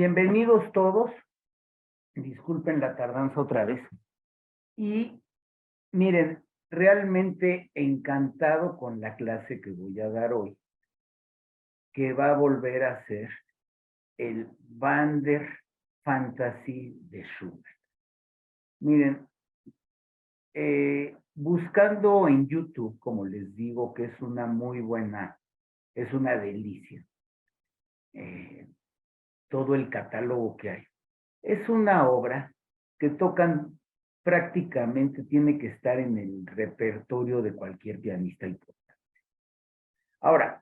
Bienvenidos todos. Disculpen la tardanza otra vez. Y miren, realmente encantado con la clase que voy a dar hoy, que va a volver a ser el Wander Fantasy de Schubert. Miren, buscando en YouTube, como les digo, que es una muy buena, es una delicia, todo el catálogo que hay. Es una obra que tocan prácticamente, tiene que estar en el repertorio de cualquier pianista importante. Ahora,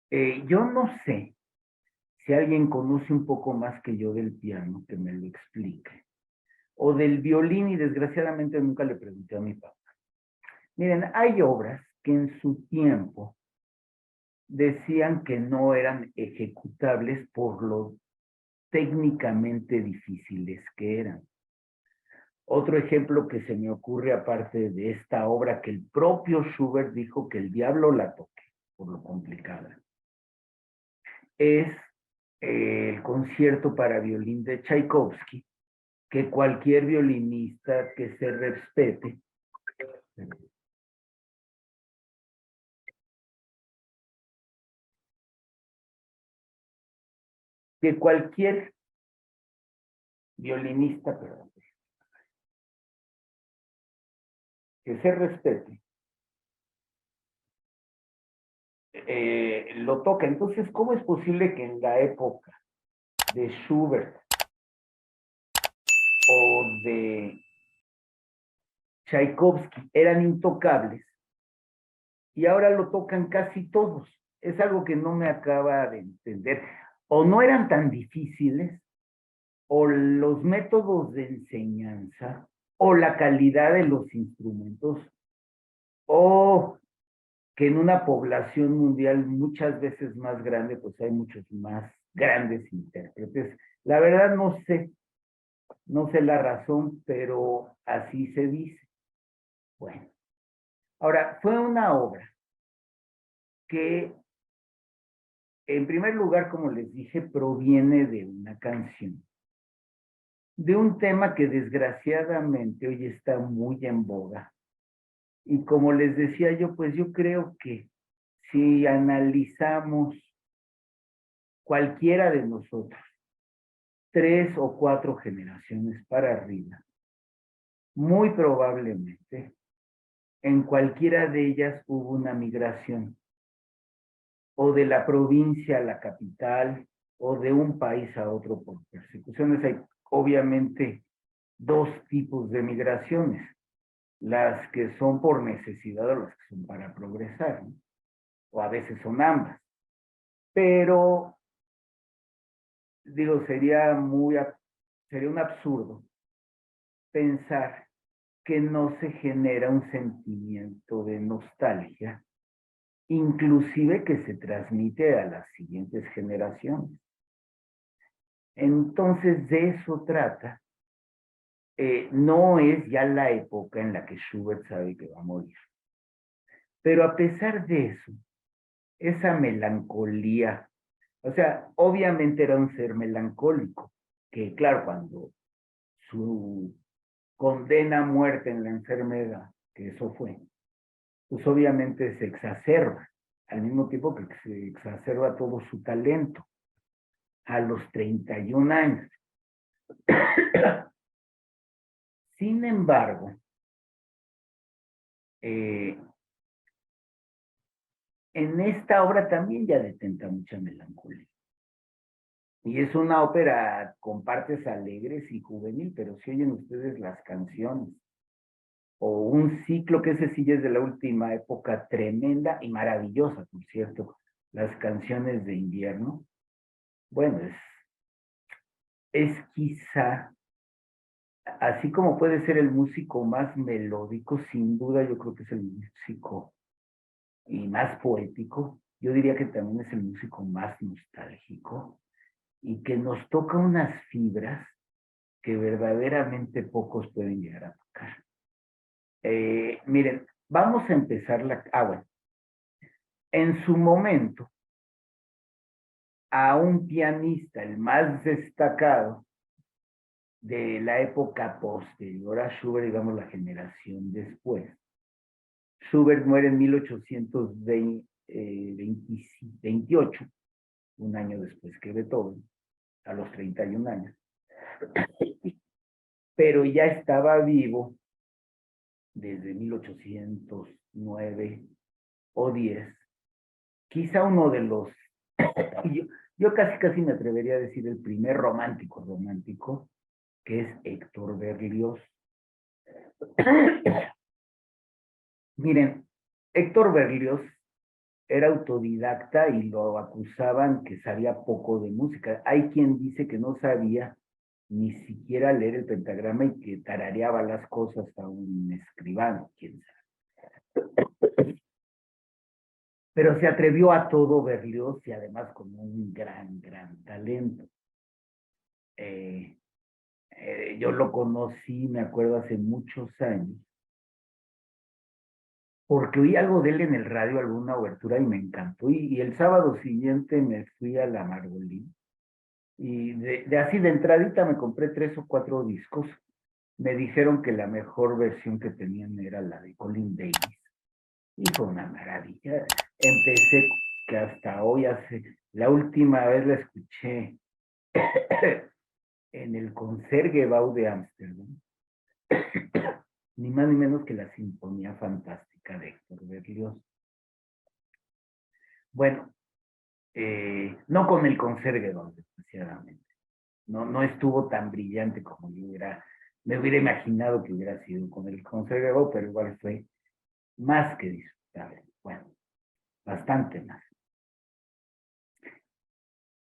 yo no sé si alguien conoce un poco más que yo del piano, que me lo explique, o del violín, y desgraciadamente nunca le pregunté a mi papá. Miren, hay obras que en su tiempo decían que no eran ejecutables por lo técnicamente difíciles que eran. Otro ejemplo que se me ocurre, aparte de esta obra, que el propio Schubert dijo que el diablo la toque, por lo complicada, es el concierto para violín de Tchaikovsky, que cualquier violinista que se respete, que cualquier violinista, perdón, que se respete, lo toca. Entonces, ¿cómo es posible que en la época de Schubert o de Tchaikovsky eran intocables y ahora lo tocan casi todos? Es algo que no me acaba de entender. O no eran tan difíciles, o los métodos de enseñanza, o la calidad de los instrumentos, o que en una población mundial muchas veces más grande, pues hay muchos más grandes intérpretes. La verdad no sé la razón, pero así se dice. Bueno, ahora, fue una obra que, en primer lugar, como les dije, proviene de una canción, de un tema que desgraciadamente hoy está muy en boga. Y como les decía yo, pues yo creo que si analizamos cualquiera de nosotros, 3 o 4 generaciones para arriba, muy probablemente en cualquiera de ellas hubo una migración, o de la provincia a la capital, o de un país a otro por persecuciones. Hay obviamente 2 tipos de migraciones: las que son por necesidad o las que son para progresar, ¿no? O a veces son ambas. Pero, digo, sería un absurdo pensar que no se genera un sentimiento de nostalgia, inclusive que se transmite a las siguientes generaciones. Entonces, de eso trata. No es ya la época en la que Schubert sabe que va a morir. Pero a pesar de eso, esa melancolía, o sea, obviamente era un ser melancólico, que claro, cuando su condena a muerte en la enfermedad, que eso fue, pues obviamente se exacerba, al mismo tiempo que se exacerba todo su talento, a los 31 años. Sin embargo, en esta obra también ya detenta mucha melancolía. Y es una ópera con partes alegres y juvenil, pero si oyen ustedes las canciones, o un ciclo, que ese sí es de la última época, tremenda y maravillosa, por cierto, las canciones de invierno. Bueno, es quizá, así como puede ser el músico más melódico, sin duda yo creo que es el músico y más poético. Yo diría que también es el músico más nostálgico, y que nos toca unas fibras que verdaderamente pocos pueden llegar a tocar. Miren, vamos a empezar bueno, en su momento, a un pianista, el más destacado de la época posterior a Schubert, digamos la generación después. Schubert muere en 1828, un año después que Beethoven, a los 31 años. Pero ya estaba vivo desde 1809 o 10, quizá uno de los, yo casi me atrevería a decir el primer romántico, que es Héctor Berlioz. Miren, Héctor Berlioz era autodidacta y lo acusaban que sabía poco de música. Hay quien dice que no sabía ni siquiera leer el pentagrama y que tarareaba las cosas a un escribano, quién sabe. Pero se atrevió a todo Berlioz y además con un gran talento. Yo lo conocí, me acuerdo, hace muchos años, porque oí algo de él en el radio, alguna obertura, y me encantó. Y el sábado siguiente me fui a la Margolín, y así de entradita me compré 3 o 4 discos. Me dijeron que la mejor versión que tenían era la de Colin Davis. Y fue una maravilla. Empecé, que hasta hoy la última vez la escuché en el Concertgebouw de Ámsterdam, ni más ni menos que la Sinfonía Fantástica de Héctor Berlioz. Bueno, no con el Concertgebouw, desgraciadamente. No estuvo tan brillante como me hubiera imaginado que hubiera sido con el Concertgebouw, pero igual fue más que disfrutable. Bueno, bastante más.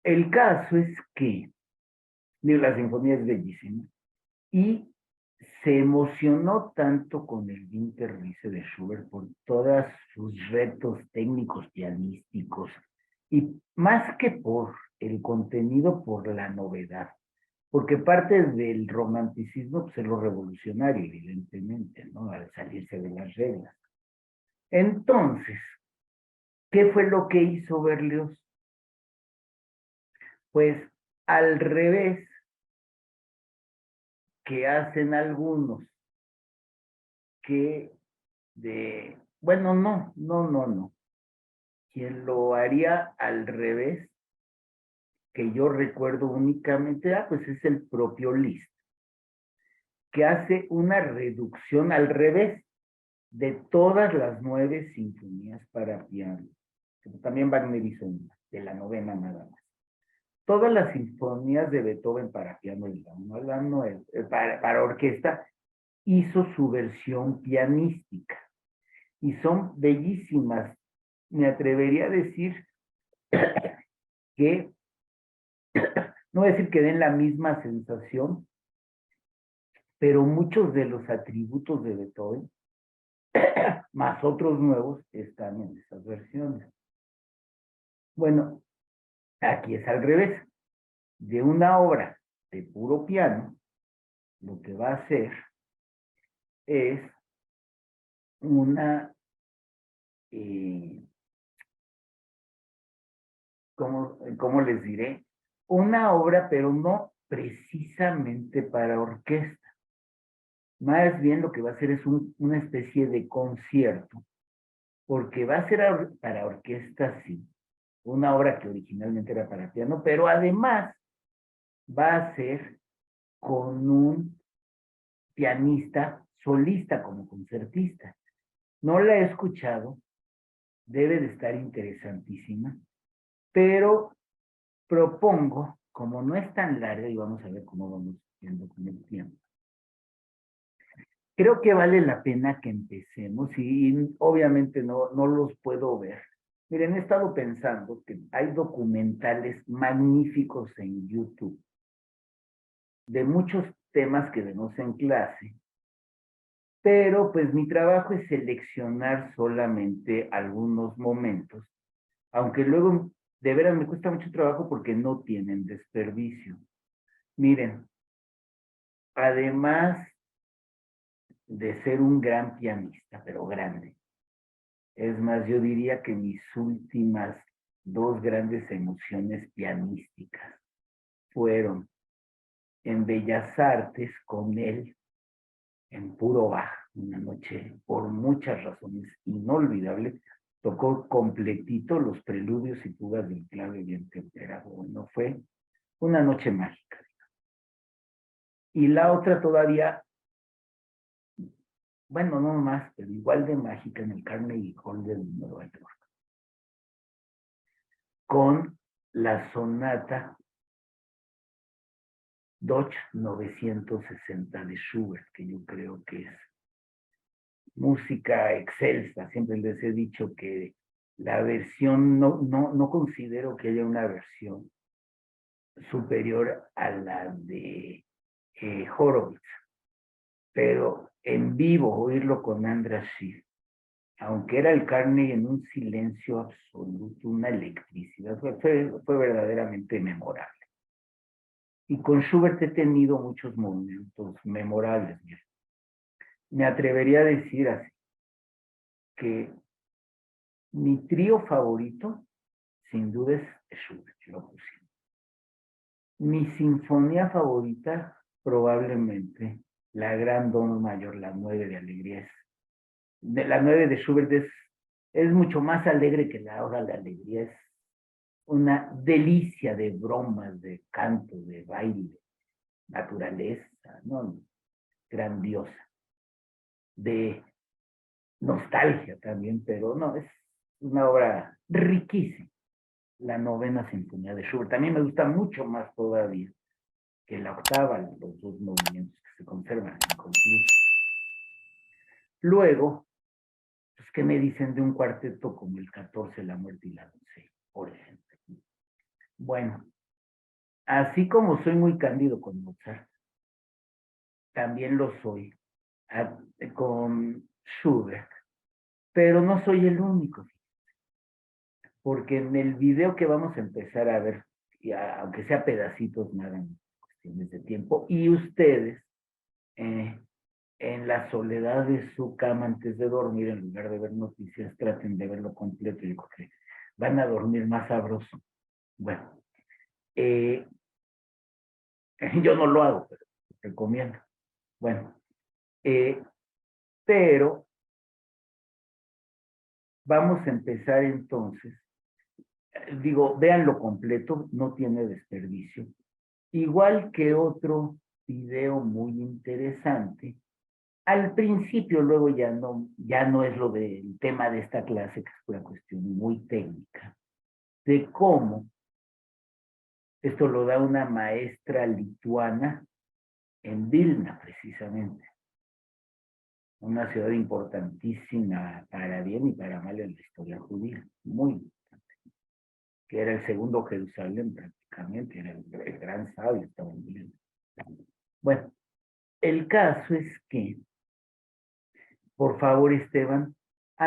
El caso es que la sinfonía es bellísima y se emocionó tanto con el Winterreise de Schubert por todos sus retos técnicos pianísticos y más que por el contenido, por la novedad, porque parte del romanticismo pues, es lo revolucionario, evidentemente, ¿no? Al salirse de las reglas. Entonces, ¿qué fue lo que hizo Berlioz? Pues al revés que hacen algunos, que bueno, no. Quien lo haría al revés, que yo recuerdo únicamente, pues es el propio Liszt, que hace una reducción al revés de todas las 9 sinfonías para piano. También Wagner hizo una, de la novena nada más. Todas las sinfonías de Beethoven para piano, la 9, para orquesta, hizo su versión pianística. Y son bellísimas. Me atrevería a decir que, no voy a decir que den la misma sensación, pero muchos de los atributos de Beethoven, más otros nuevos, están en esas versiones. Bueno, aquí es al revés. De una obra de puro piano, lo que va a hacer es una, ¿cómo les diré? Una obra, pero no precisamente para orquesta. Más bien lo que va a hacer es una especie de concierto, porque va a ser para orquesta, sí, una obra que originalmente era para piano, pero además va a ser con un pianista solista como concertista. No la he escuchado, debe de estar interesantísima, pero propongo, como no es tan larga, y vamos a ver cómo vamos viendo con el tiempo, creo que vale la pena que empecemos y obviamente no los puedo ver. Miren, he estado pensando que hay documentales magníficos en YouTube de muchos temas que vemos en clase, pero pues mi trabajo es seleccionar solamente algunos momentos, aunque luego de veras me cuesta mucho trabajo porque no tienen desperdicio. Miren, además de ser un gran pianista, pero grande, es más, yo diría que mis últimas dos grandes emociones pianísticas. Fueron en Bellas Artes con él, en puro Bach, una noche por muchas razones inolvidable, tocó completito los preludios y fugas del clave bien temperado. Bueno, fue una noche mágica. Y la otra todavía, bueno, no más, pero igual de mágica, en el Carnegie Hall de Nueva York, con la sonata Dodge 960 de Schubert, que yo creo que es música excelsa. Siempre les he dicho que la versión, no considero que haya una versión superior a la de Horowitz, pero en vivo oírlo con András Schiff, aunque era el Carnegie en un silencio absoluto, una electricidad, fue verdaderamente memorable. Y con Schubert he tenido muchos momentos memorables. Me atrevería a decir así, que mi trío favorito, sin duda, es Schubert, lo puse. Mi sinfonía favorita, probablemente, la Gran Do mayor, la 9 de Alegría. La 9 de Schubert es mucho más alegre que la Hora de Alegría. Es una delicia de bromas, de canto, de baile, naturaleza, ¿no? Grandiosa. De nostalgia también, pero no, es una obra riquísima. La novena sinfonía de Schubert. También me gusta mucho más todavía que la octava, los dos movimientos que se conservan inconclusos. Luego, pues, ¿qué me dicen de un cuarteto como el 14, La Muerte y la Doncella, por ejemplo? Bueno, así como soy muy cándido con Mozart, también lo soy con Schubert, pero no soy el único, porque en el video que vamos a empezar a ver, aunque sea pedacitos, nada en cuestiones de tiempo, y ustedes, en la soledad de su cama antes de dormir, en lugar de ver noticias, traten de verlo completo. Yo creo que van a dormir más sabroso. Bueno, yo no lo hago, pero recomiendo. Bueno, pero vamos a empezar entonces. Digo, véanlo completo, no tiene desperdicio. Igual que otro video muy interesante. Al principio, luego ya no es lo del tema de esta clase, que es una cuestión muy técnica, de cómo esto lo da una maestra lituana en Vilna, precisamente, una ciudad importantísima para bien y para mal en la historia judía, muy importante, que era el segundo Jerusalén prácticamente, era el gran sabio, estaba en Vilna. Bueno, el caso es que, por favor, Esteban.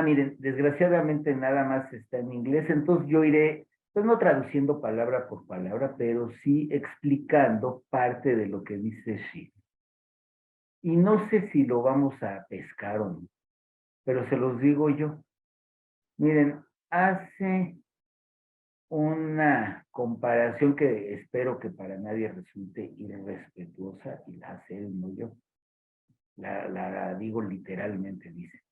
Miren, desgraciadamente nada más está en inglés, entonces yo iré, pues no traduciendo palabra por palabra, pero sí explicando parte de lo que dice Schiff. Y no sé si lo vamos a pescar o no, pero se los digo yo. Miren, hace una comparación que espero que para nadie resulte irrespetuosa, y la hace él, no yo. La digo literalmente, dice.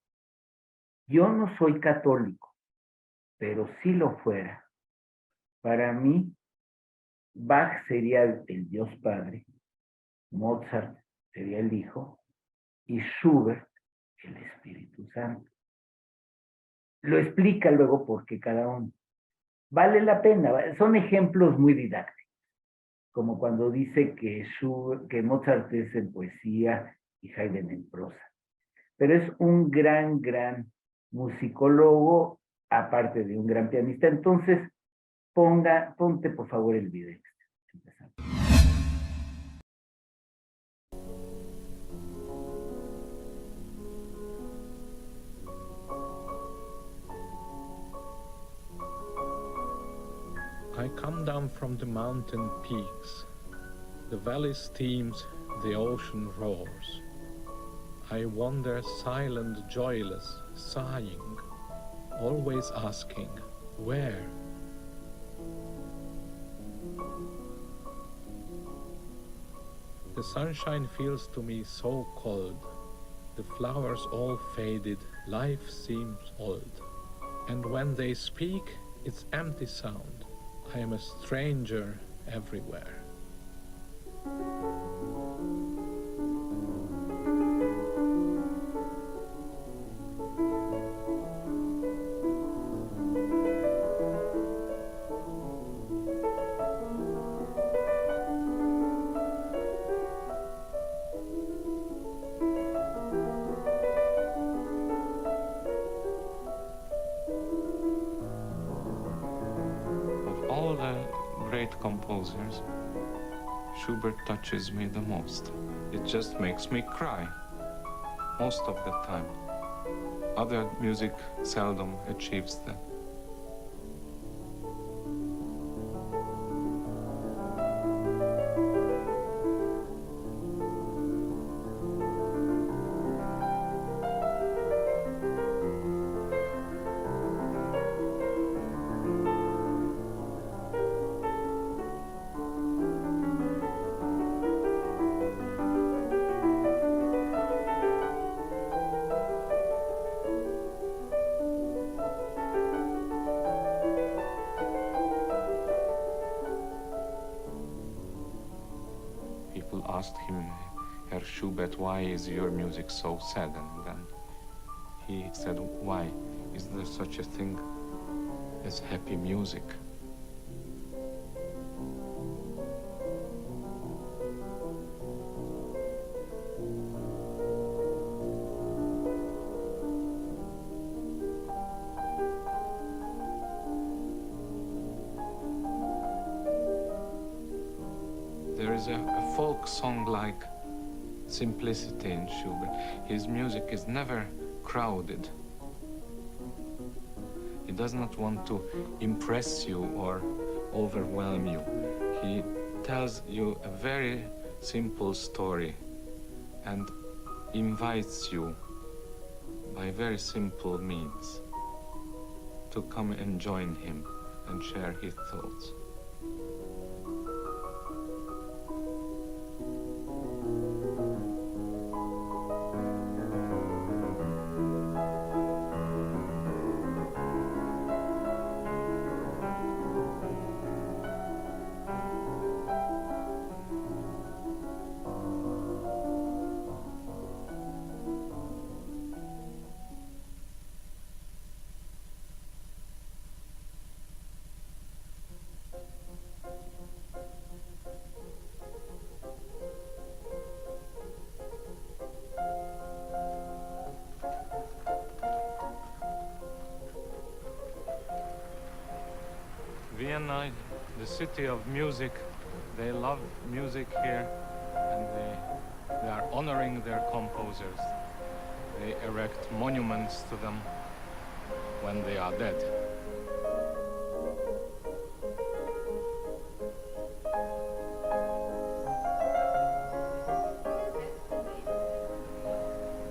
Yo no soy católico, pero si lo fuera, para mí, Bach sería el Dios Padre, Mozart sería el Hijo y Schubert el Espíritu Santo. Lo explica luego porque cada uno. Vale la pena, son ejemplos muy didácticos, como cuando dice que Mozart es en poesía y Haydn en prosa. Pero es un gran musicólogo, aparte de un gran pianista. Entonces, ponte por favor el video. I come down from the mountain peaks. The valley steams, the ocean roars. I wander silent, joyless, sighing, always asking, where? The sunshine feels to me so cold. The flowers all faded, life seems old. And when they speak, it's empty sound. I am a stranger everywhere. All the great composers, Schubert touches me the most. It just makes me cry, most of the time. Other music seldom achieves that. People asked him, Herr Schubert, why is your music so sad? And then he said, why? Is there such a thing as happy music? There is a folk song-like simplicity in Schubert. His music is never crowded. He does not want to impress you or overwhelm you. He tells you a very simple story and invites you by very simple means to come and join him and share his thoughts. Vienna, the city of music, they love music here, and they are honoring their composers. They erect monuments to them when they are dead.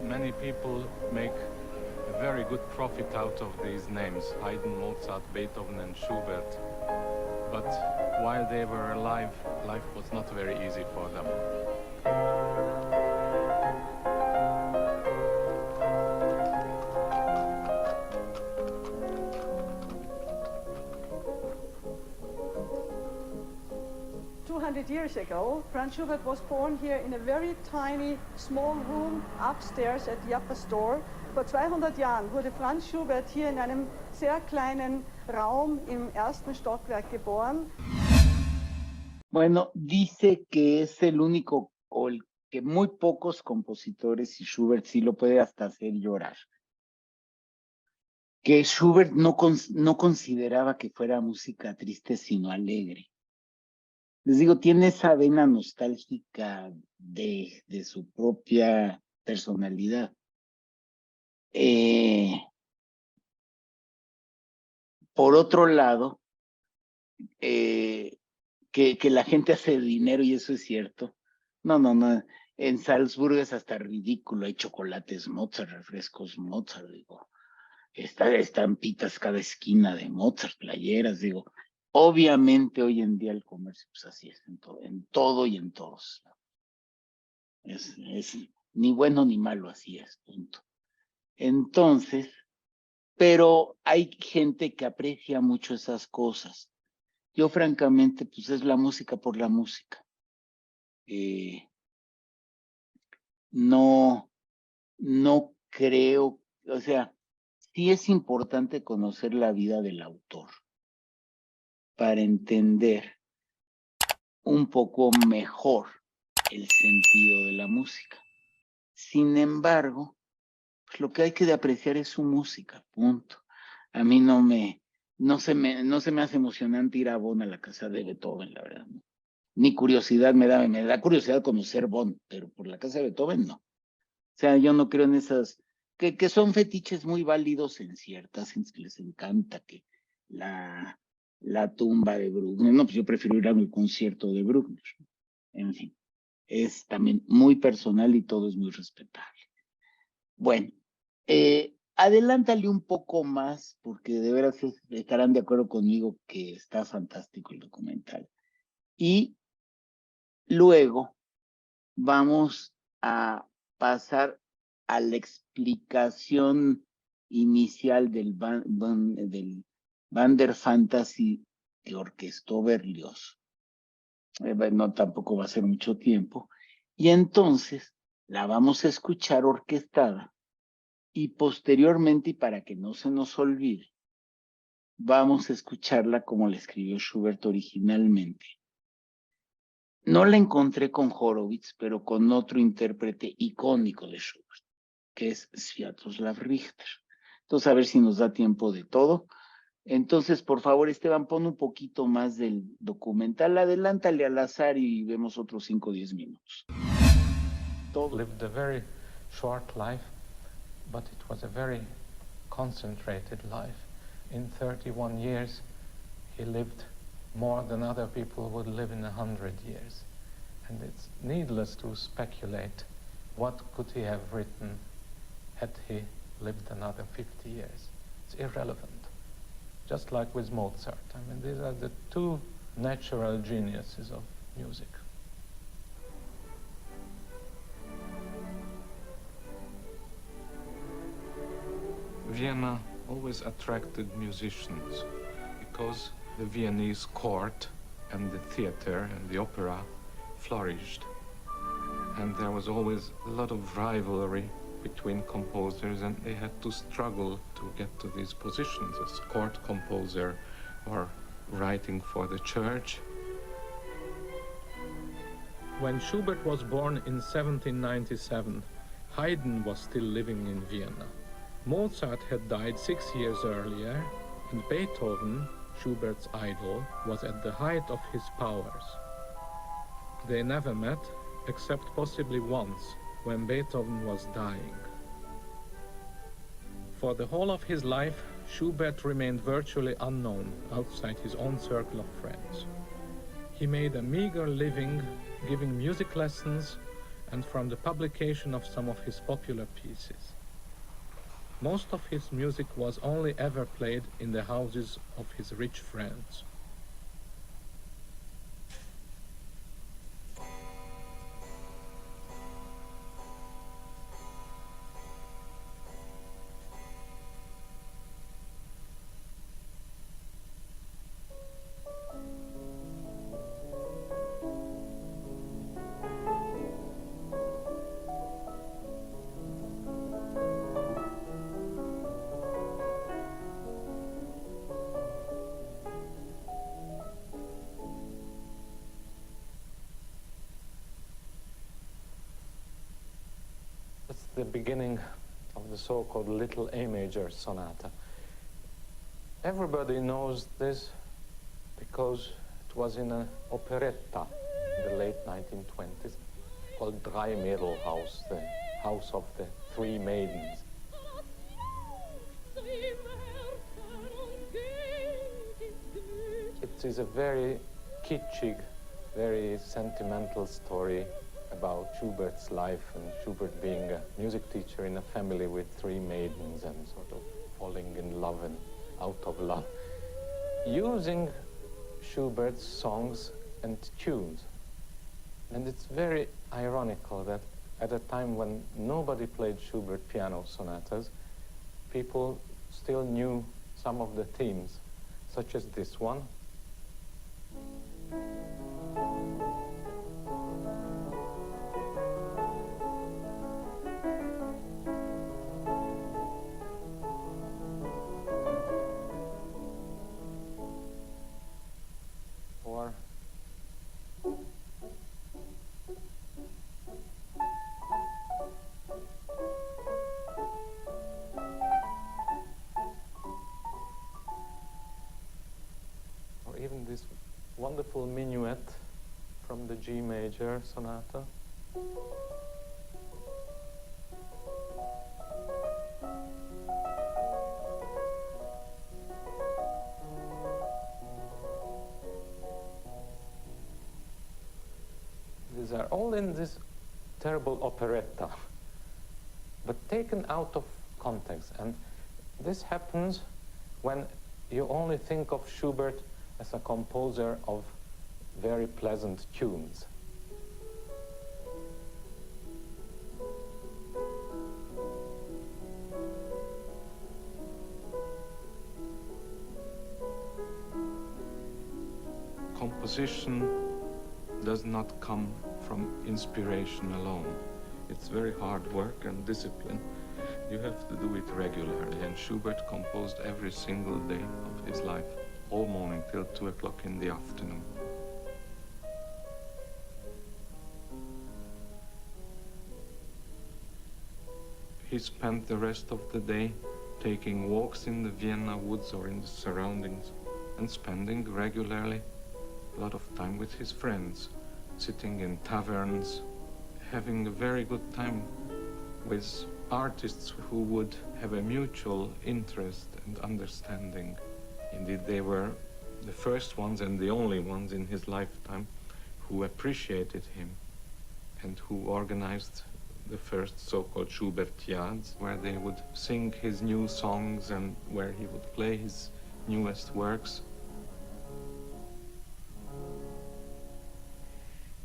Many people make a very good profit out of these names, Haydn, Mozart, Beethoven, and Schubert. But while they were alive, life was not very easy for them. Years ago, Franz Schubert was born here in a very tiny, small room upstairs at the upper store. Vor 200 Jahren wurde Franz Schubert hier in einem sehr kleinen Raum im ersten Stockwerk geboren. Bueno, dice que es el único, o el que muy pocos compositores, y Schubert sí lo puede hasta hacer llorar. Que Schubert no consideraba que fuera música triste, sino alegre. Les digo, tiene esa vena nostálgica de su propia personalidad. Por otro lado, que la gente hace dinero, y eso es cierto. No. En Salzburgo es hasta ridículo. Hay chocolates Mozart, refrescos Mozart, digo. Estampitas cada esquina de Mozart, playeras, digo. Obviamente hoy en día el comercio, pues así es, en todo y en todos. Es ni bueno ni malo, así es, punto. Entonces, pero hay gente que aprecia mucho esas cosas. Yo francamente, pues es la música por la música. No creo, o sea, sí es importante conocer la vida del autor para entender un poco mejor el sentido de la música. Sin embargo, pues lo que hay que apreciar es su música, punto. A mí no se me hace emocionante ir a Bonn a la casa de Beethoven, la verdad. ¿No? Ni curiosidad me da curiosidad conocer Bonn, pero por la casa de Beethoven no. O sea, yo no creo en esas, que son fetiches muy válidos en ciertas, en que les encanta que la tumba de Bruckner, no, pues yo prefiero ir a un concierto de Bruckner. En fin, es también muy personal y todo es muy respetable. Bueno, adelántale un poco más, porque de veras estarán de acuerdo conmigo que está fantástico el documental. Y luego vamos a pasar a la explicación inicial del Van der Fantasy que orquestó Berlioz. No, tampoco va a ser mucho tiempo. Y entonces la vamos a escuchar orquestada y posteriormente, y para que no se nos olvide, vamos a escucharla como la escribió Schubert originalmente. No la encontré con Horowitz, pero con otro intérprete icónico de Schubert, que es Sviatoslav Richter. Entonces, a ver si nos da tiempo de todo. Entonces, por favor, Esteban, pon un poquito más del documental. Adelántale al azar y vemos otros 5 o 10 minutos. Todo. Lived a very short life, but it was a very concentrated life. In 31 years, he lived more than other people would live in 100 years. And it's needless to speculate what could he have written had he lived another 50 years. It's irrelevant. Just like with Mozart. I mean, these are the two natural geniuses of music. Vienna always attracted musicians because the Viennese court and the theater and the opera flourished. And there was always a lot of rivalry between composers, and they had to struggle to get to these positions as court composer or writing for the church. When Schubert was born in 1797, Haydn was still living in Vienna. Mozart had died 6 years earlier, and Beethoven, Schubert's idol, was at the height of his powers. They never met, except possibly once, when Beethoven was dying. For the whole of his life, Schubert remained virtually unknown outside his own circle of friends. He made a meager living giving music lessons and from the publication of some of his popular pieces. Most of his music was only ever played in the houses of his rich friends. The beginning of the so-called Little A Major Sonata. Everybody knows this because it was in an operetta in the late 1920s called Drei Mädelhaus, the House of the Three Maidens. It is a very kitschy, very sentimental story about Schubert's life and Schubert being a music teacher in a family with three maidens and sort of falling in love and out of love, using Schubert's songs and tunes. And it's very ironical that At a time when nobody played Schubert piano sonatas, people still knew some of the themes, such as this one. Or even this wonderful minuet from the G major sonata. These are all in this terrible operetta, but taken out of context. And this happens when you only think of Schubert as a composer of very pleasant tunes. Composition does not come from inspiration alone. It's very hard work and discipline. You have to do it regularly, and Schubert composed every single day of his life, all morning till 2 o'clock in the afternoon. He spent the rest of the day taking walks in the Vienna woods or in the surroundings, and spending regularly a lot of time with his friends, sitting in taverns, having a very good time with artists who would have a mutual interest and understanding. Indeed, they were the first ones and the only ones in his lifetime who appreciated him and who organized the first so-called Schubertiads, where they would sing his new songs and where he would play his newest works.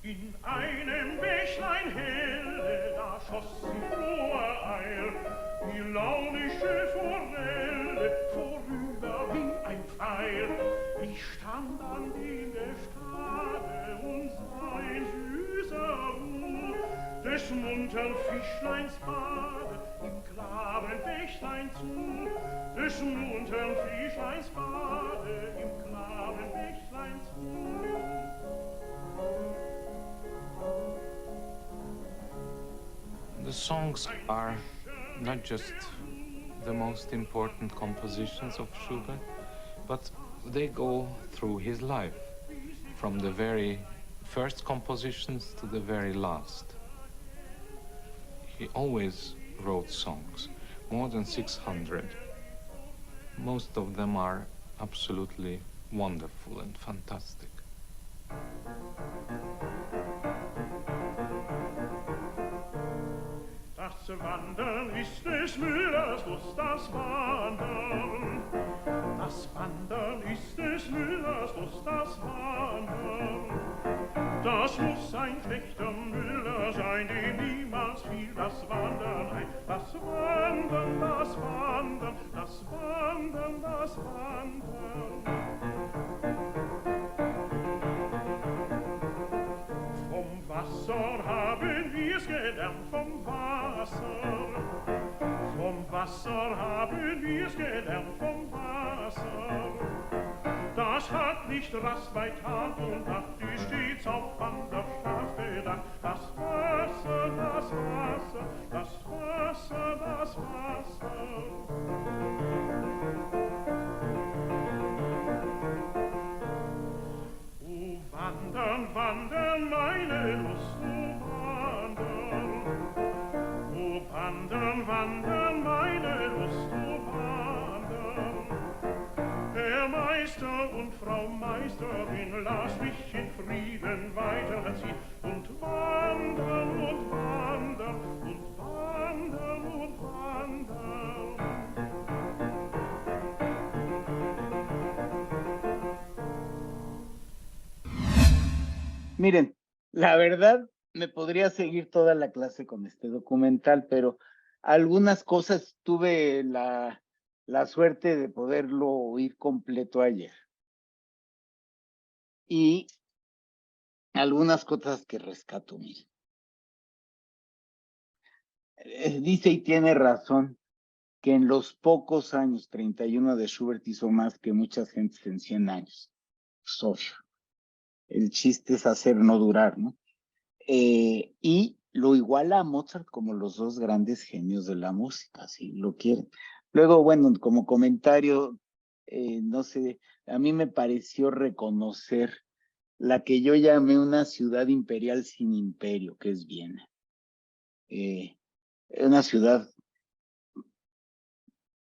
In einem Bächlein helle, da schoss in froher Eil die launische Forelle vorüber wie ein Pfeil. Ich stand an dem Gestade und sah in süßer Ruh des muntern Fischleins Bade im klaren Bächlein zu. Des muntern Fischleins Bade im klaren Bächlein zu. The songs are not just the most important compositions of Schubert, but they go through his life, from the very first compositions to the very last. He always wrote songs, more than 600. Most of them are absolutely wonderful and fantastic. Das Wandern ist des Müllers Lust, das Wandern. Das Wandern ist des Müllers Lust, das Wandern. Das muss ein schlechter Müller sein, dem niemals fiel das Wandern ein. Das Wandern, das Wandern, das Wandern, das Wandern. Vom Wasser haben wir's gelernt, vom Wasser. Vom Wasser haben wir's gelernt, vom Wasser. Das hat nicht Rast bei Tag und Nacht, ist stets auf Wanderschaft bedacht. Das Wasser, das Wasser, das Wasser, das Wasser. O wandern, wandern, meine Lust, o wandern. O wandern, wandern, meine Lust, o wandern. Herr Meister und Frau Meisterin, lass mich in Frieden weiterziehen und wandern und wandern und wandern und wandern. Miren, la verdad me podría seguir toda la clase con este documental, pero algunas cosas tuve la suerte de poderlo oír completo ayer. Y algunas cosas que rescato, mire. Dice y tiene razón que en los pocos años, 31 de Schubert hizo más que muchas gentes en 100 años. Es obvio. El chiste es hacer no durar, ¿no? Y lo iguala a Mozart como los dos grandes genios de la música, si lo quieren. Luego, bueno, como comentario, no sé, a mí me pareció reconocer la que yo llamé una ciudad imperial sin imperio, que es Viena. Una ciudad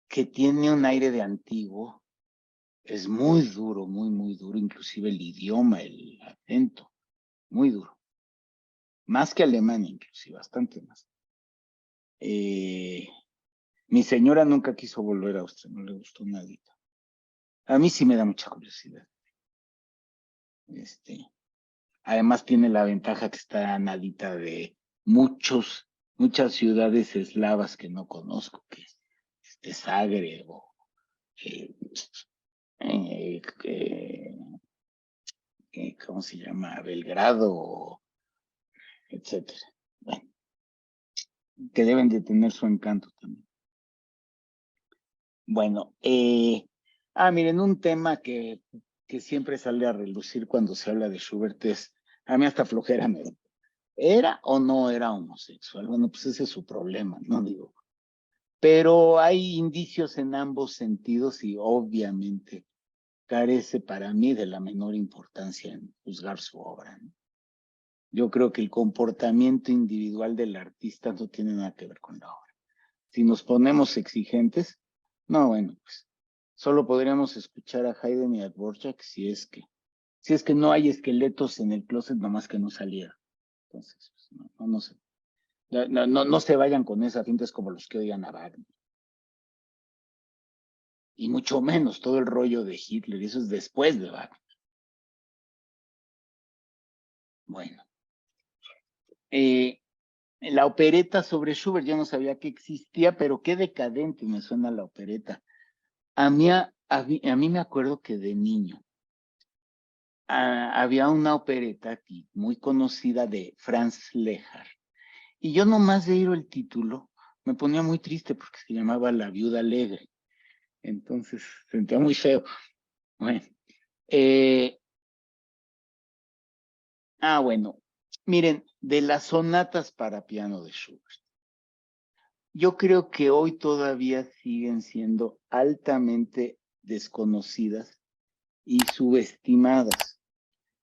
que tiene un aire de antiguo, es muy duro, muy duro, inclusive el idioma, el acento, muy duro. Más que Alemania, inclusive, bastante más. Mi señora nunca quiso volver a Austria, no le gustó nadita. A mí sí me da mucha curiosidad. Además tiene la ventaja que está a nadita de muchas ciudades eslavas que no conozco, que es Zagreb o ¿cómo se llama? Belgrado, etcétera. Bueno, que deben de tener su encanto también. Bueno, miren, un tema que siempre sale a relucir cuando se habla de Schubert es, a mí hasta flojera me da. ¿Era o no era homosexual? Bueno, pues ese es su problema, no digo. Pero hay indicios en ambos sentidos y obviamente carece para mí de la menor importancia en juzgar su obra, ¿no? Yo creo que el comportamiento individual del artista no tiene nada que ver con la obra. Si nos ponemos exigentes, no, bueno, pues solo podríamos escuchar a Haydn y a Dvorak si es que no hay esqueletos en el closet, nomás que no saliera. Entonces, pues, no sé. No se vayan con esa finta, es como los que odian a Wagner. Y mucho menos todo el rollo de Hitler, y eso es después de Wagner. Bueno. La opereta sobre Schubert, yo no sabía que existía, pero qué decadente me suena la opereta. A mí me acuerdo que de niño había una opereta aquí muy conocida de Franz Lehár. Y yo nomás de ir el título me ponía muy triste porque se llamaba La Viuda Alegre. Entonces sentía muy feo. Bueno. Bueno. Miren, de las sonatas para piano de Schubert. Yo creo que hoy todavía siguen siendo altamente desconocidas y subestimadas.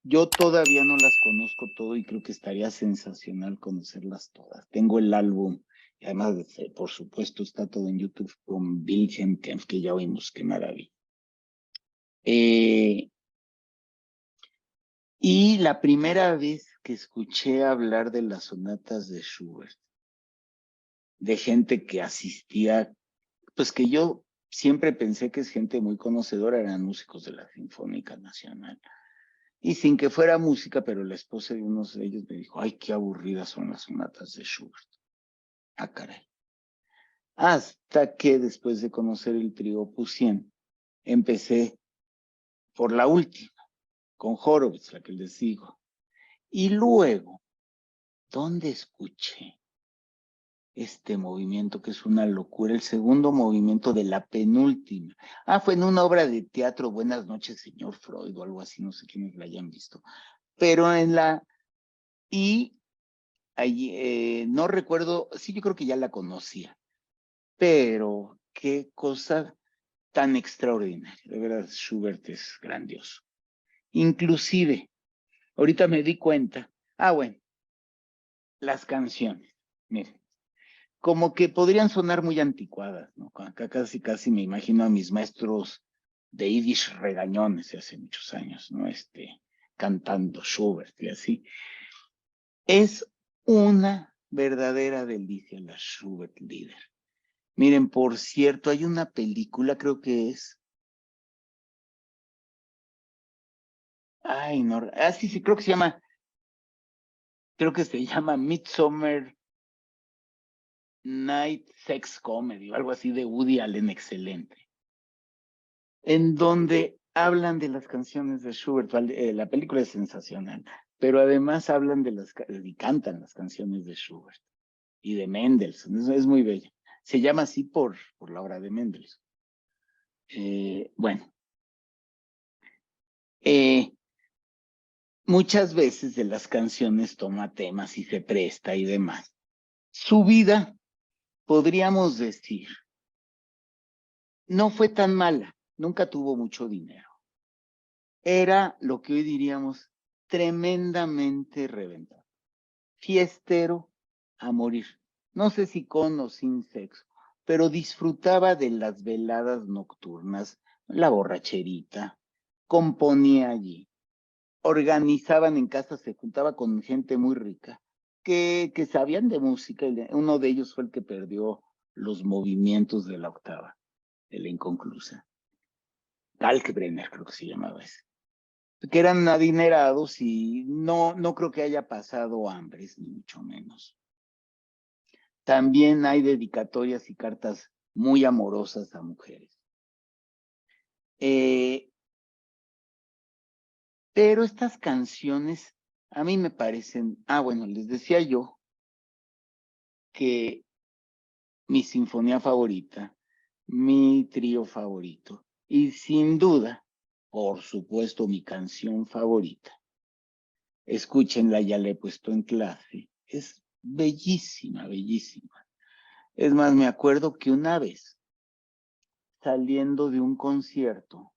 Yo todavía no las conozco todo y creo que estaría sensacional conocerlas todas. Tengo el álbum y además, por supuesto, está todo en YouTube con Wilhelm Kempff, que ya oímos, qué maravilla. Y la primera vez que escuché hablar de las sonatas de Schubert, de gente que asistía, pues que yo siempre pensé que es gente muy conocedora, eran músicos de la Sinfónica Nacional. Y sin que fuera música, pero la esposa de uno de ellos me dijo, ay, qué aburridas son las sonatas de Schubert. Caray. Hasta que después de conocer el trío Opus 100, empecé por la última, con Horowitz, la que les digo. Y luego, ¿dónde escuché este movimiento que es una locura? El segundo movimiento de la penúltima. Fue en una obra de teatro, Buenas noches, señor Freud, o algo así, no sé quiénes la hayan visto. Pero allí, no recuerdo, sí, yo creo que ya la conocía, pero qué cosa tan extraordinaria. De verdad, Schubert es grandioso. Inclusive, ahorita me di cuenta, bueno, las canciones, miren, como que podrían sonar muy anticuadas, ¿no? Acá casi me imagino a mis maestros de Yiddish regañones de hace muchos años, ¿no? Cantando Schubert y así. Es una verdadera delicia la Schubert Lieder. Miren, por cierto, hay una película, creo que es... no, sí, creo que se llama creo que se llama Midsummer Night Sex Comedy o algo así de Woody Allen, excelente, en donde hablan de las canciones de Schubert. La película es sensacional, pero además hablan de y cantan las canciones de Schubert y de Mendelssohn. Es muy bella. Se llama así por la obra de Mendelssohn. Bueno, muchas veces de las canciones toma temas y se presta y demás. Su vida, podríamos decir, no fue tan mala, nunca tuvo mucho dinero. Era lo que hoy diríamos tremendamente reventado. Fiestero a morir. No sé si con o sin sexo, pero disfrutaba de las veladas nocturnas, la borracherita, componía allí. Organizaban en casa, se juntaba con gente muy rica, que sabían de música. Uno de ellos fue el que perdió los movimientos de la octava, de la inconclusa. Kalkbrenner creo que se llamaba ese. Que eran adinerados y no creo que haya pasado hambres, ni mucho menos. También hay dedicatorias y cartas muy amorosas a mujeres. Pero estas canciones a mí me parecen, bueno, les decía yo que mi sinfonía favorita, mi trío favorito y sin duda, por supuesto, mi canción favorita. Escúchenla, ya la he puesto en clase. Es bellísima, bellísima. Es más, me acuerdo que una vez, saliendo de un concierto,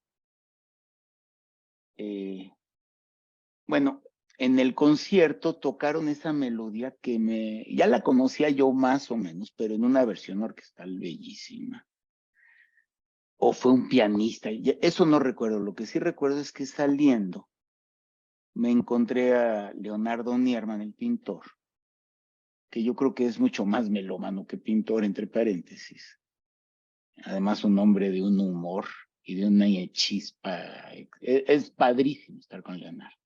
bueno, en el concierto tocaron esa melodía que ya la conocía yo más o menos, pero en una versión orquestal bellísima. O fue un pianista, eso no recuerdo. Lo que sí recuerdo es que saliendo me encontré a Leonardo Nierman, el pintor, que yo creo que es mucho más melómano que pintor, entre paréntesis. Además, un hombre de un humor y de una chispa. Es padrísimo estar con Leonardo.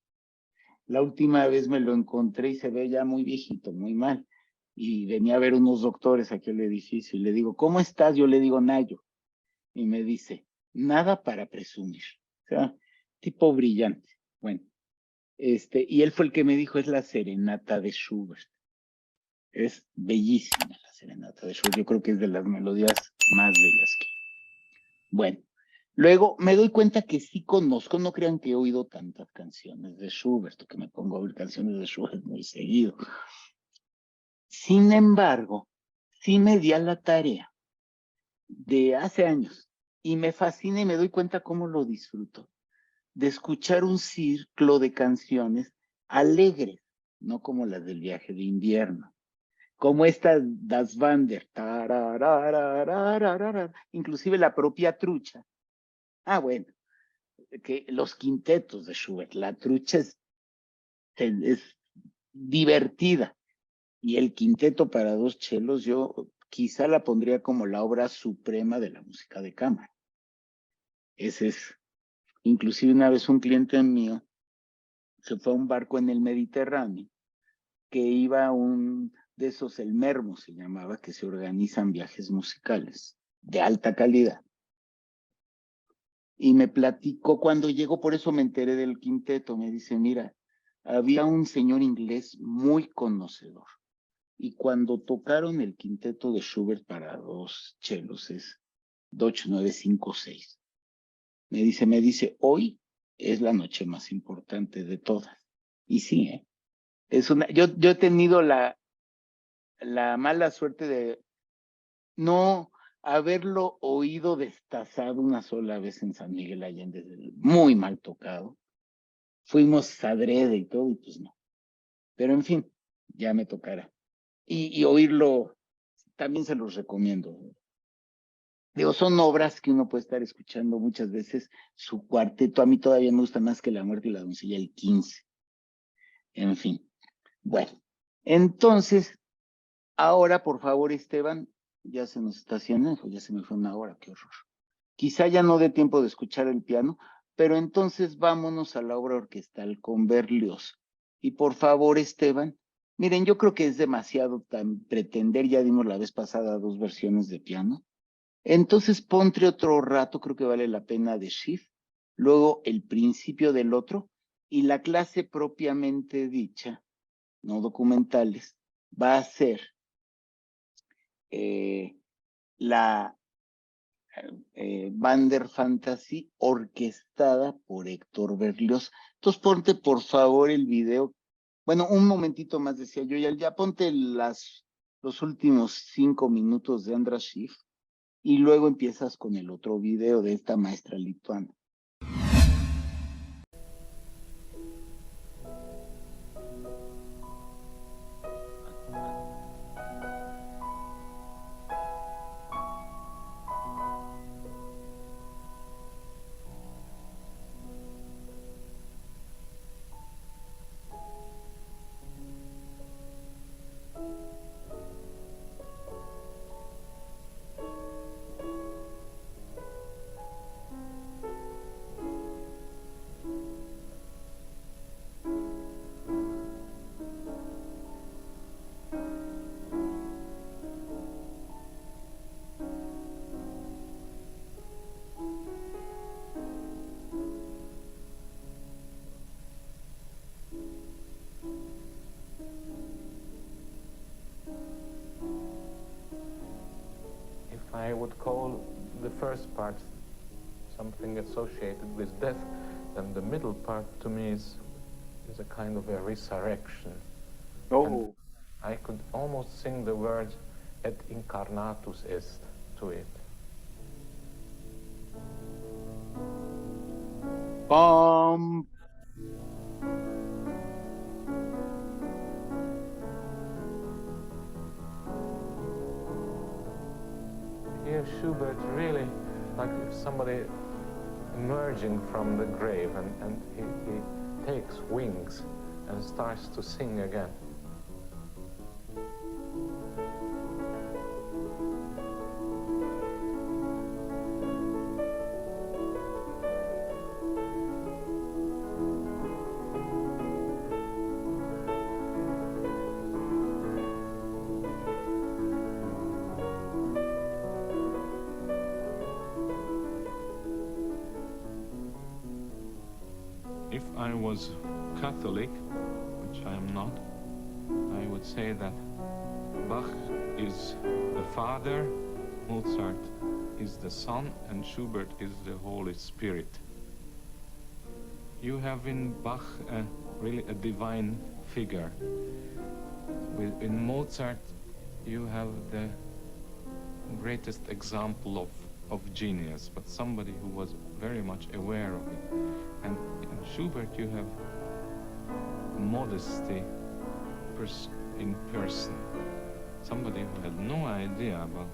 La última vez me lo encontré y se ve ya muy viejito, muy mal. Y venía a ver unos doctores aquí al edificio y le digo, ¿cómo estás? Yo le digo, Nayo. Y me dice, nada para presumir. O sea, tipo brillante. Bueno, y él fue el que me dijo, es la serenata de Schubert. Es bellísima la serenata de Schubert. Yo creo que es de las melodías más bellas que... Bueno, luego me doy cuenta que sí conozco, no crean que he oído tantas canciones de Schubert, que me pongo a oír canciones de Schubert muy seguido. Sin embargo, sí me di a la tarea de hace años y me fascina y me doy cuenta cómo lo disfruto, de escuchar un ciclo de canciones alegres, no como las del Viaje de Invierno, como esta Das Wander, inclusive la propia Trucha. Bueno, que los quintetos de Schubert, la Trucha es divertida, y el quinteto para dos chelos yo quizá la pondría como la obra suprema de la música de cámara. Ese es, inclusive una vez un cliente mío se fue a un barco en el Mediterráneo, que iba a un de esos, el Mermo se llamaba, que se organizan viajes musicales de alta calidad. Y me platicó cuando llegó, por eso me enteré del quinteto, me dice, mira, había un señor inglés muy conocedor. Y cuando tocaron el quinteto de Schubert para dos chelos, es Deutsch 956. Me dice, hoy es la noche más importante de todas. Y sí, yo he tenido la mala suerte de no haberlo oído destazado una sola vez en San Miguel Allende, muy mal tocado. Fuimos adrede y todo, y pues no. Pero en fin, ya me tocará. Y oírlo, también se los recomiendo. Digo, son obras que uno puede estar escuchando muchas veces. Su cuarteto a mí todavía me gusta más que La Muerte y la Doncella, el 15. En fin. Bueno, entonces, ahora, por favor, Esteban, ya se nos está haciendo, ya se me fue una hora, qué horror. Quizá ya no dé tiempo de escuchar el piano, pero entonces vámonos a la obra orquestal con Berlioz. Y por favor, Esteban, Miren, yo creo que es demasiado pretender, ya dimos la vez pasada 2 versiones de piano. Entonces ponte otro rato, creo que vale la pena, de Schiff, luego el principio del otro, y la clase propiamente dicha, no documentales, va a ser la Vander Fantasy orquestada por Héctor Berlioz. Entonces ponte por favor el video. Bueno, un momentito más decía yo, ya ponte los últimos 5 minutos de András Schiff y luego empiezas con el otro video de esta maestra lituana. If I would call the first part something associated with death, then the middle part to me is a kind of a resurrection. Oh. And I could almost sing the word et incarnatus est to it. Here Schubert really, like somebody emerging from the grave, and he takes wings and starts to sing again. If I was Catholic, which I am not, I would say that Bach is the Father, Mozart is the Son, and Schubert is the Holy Spirit. You have in Bach really a divine figure. In Mozart, you have the greatest example of genius, but somebody who was very much aware of it. And in Schubert, you have modesty in person. Somebody who had no idea about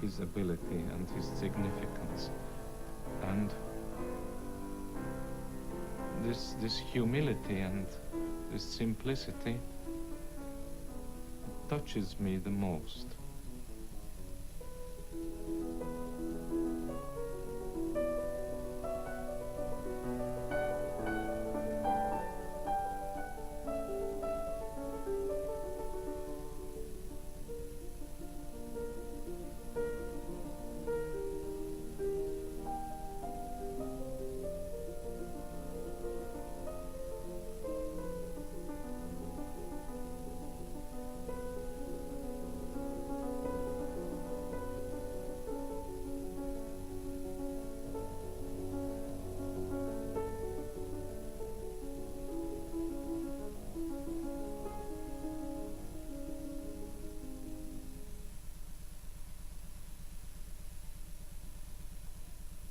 his ability and his significance. And this humility and this simplicity touches me the most.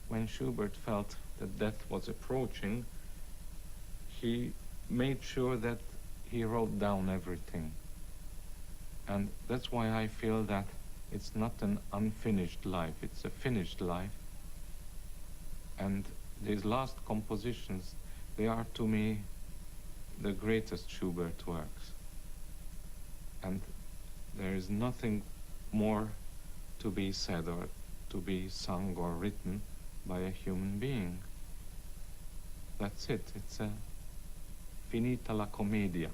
When Schubert felt that death was approaching, he made sure that he wrote down everything. And that's why I feel that it's not an unfinished life, it's a finished life. And these last compositions, they are to me the greatest Schubert works. And there is nothing more to be said or to be sung or written by a human being. That's it. It's a finita la commedia.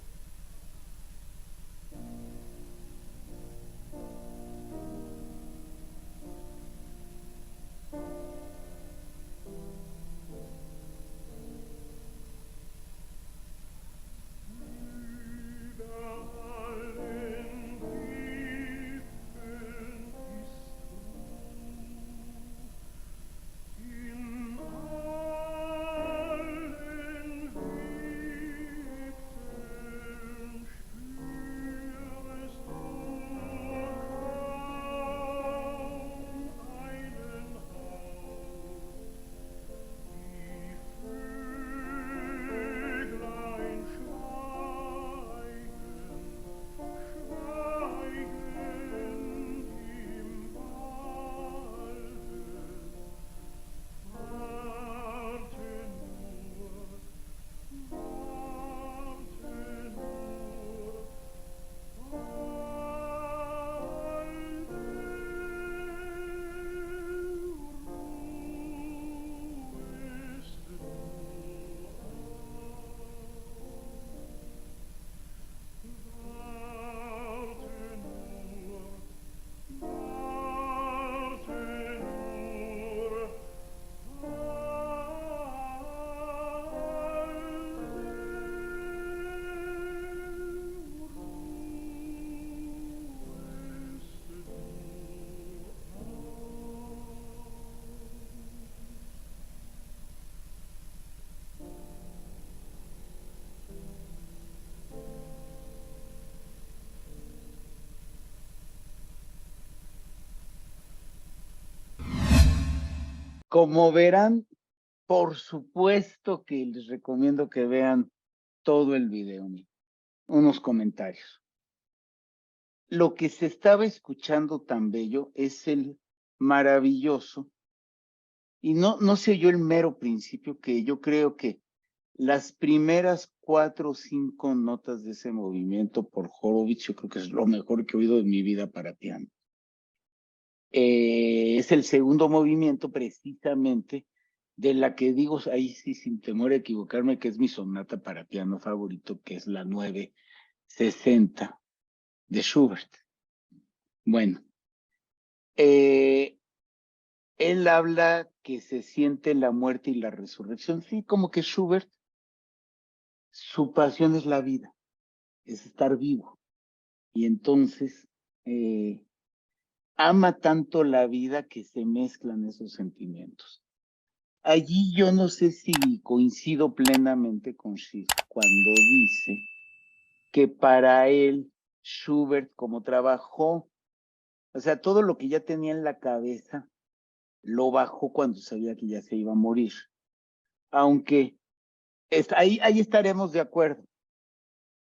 como verán, por supuesto que les recomiendo que vean todo el video, unos comentarios. Lo que se estaba escuchando tan bello es el maravilloso, y no se oyó el mero principio, que yo creo que las primeras 4 o 5 notas de ese movimiento por Horowitz, yo creo que es lo mejor que he oído en mi vida para piano. Es el segundo movimiento precisamente de la que digo, ahí sí, sin temor a equivocarme, que es mi sonata para piano favorito, que es la 960 de Schubert. Bueno, él habla que se siente la muerte y la resurrección. Sí, como que Schubert, su pasión es la vida, es estar vivo. Y entonces ama tanto la vida que se mezclan esos sentimientos. Allí yo no sé si coincido plenamente con Schiff cuando dice que para él Schubert, como trabajó, o sea, todo lo que ya tenía en la cabeza, lo bajó cuando sabía que ya se iba a morir. Aunque ahí estaremos de acuerdo.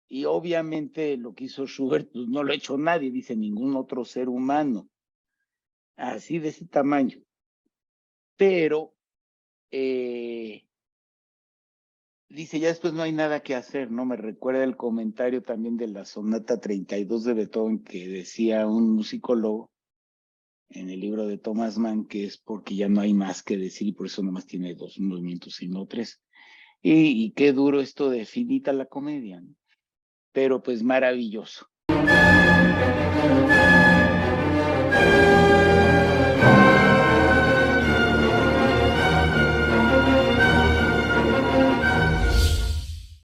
Y obviamente lo que hizo Schubert, pues no lo ha hecho nadie, dice ningún otro ser humano. Así de ese tamaño. Pero dice, ya después no hay nada que hacer, ¿no? Me recuerda el comentario también de la sonata 32 de Beethoven que decía un musicólogo en el libro de Thomas Mann, que es porque ya no hay más que decir y por eso nomás tiene 2 movimientos y no 3. Y qué duro esto de finita la comedia, ¿no? Pero pues maravilloso.